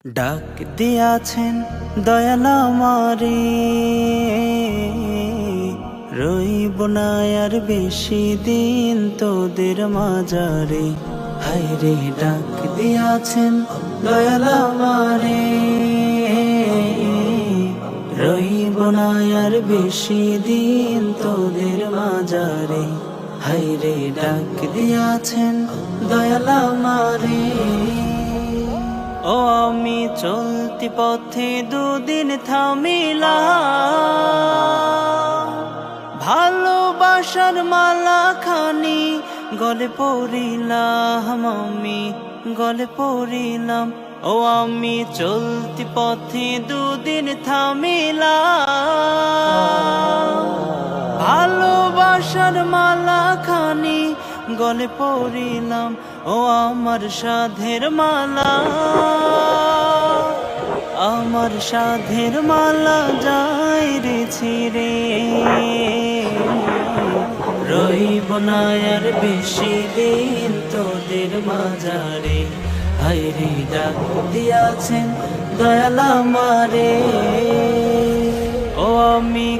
ডাক দিয়াছেন দয়াল আমারে, রইব না আর বেশি দিন তোদের মাঝারে। হায়রে ডাক দিয়াছেন দয়াল আমারে, রইব না আর বেশি দিন তোদের মাঝারে। হায়রে ডাক দিয়াছেন দয়াল আমারে। ও আমি চলতি পথে দুদিন থামিলাম, ভালোবাসার মালা খানি গলে পড়িলাম, আমি গলে পড়িলাম। ও আমি চলতি পথে দুদিন থামিলাম, ভালোবাসার মালা খানি গলে পড়িলাম। ও আমার সাধের মালা, আমার সাধের মালা যাই রে ছিঁড়ে, রইব না আর বেশি দিন তোদের মাঝারে। হায়রে ডাক দিয়াছেন দয়াল আমারে। ও আমি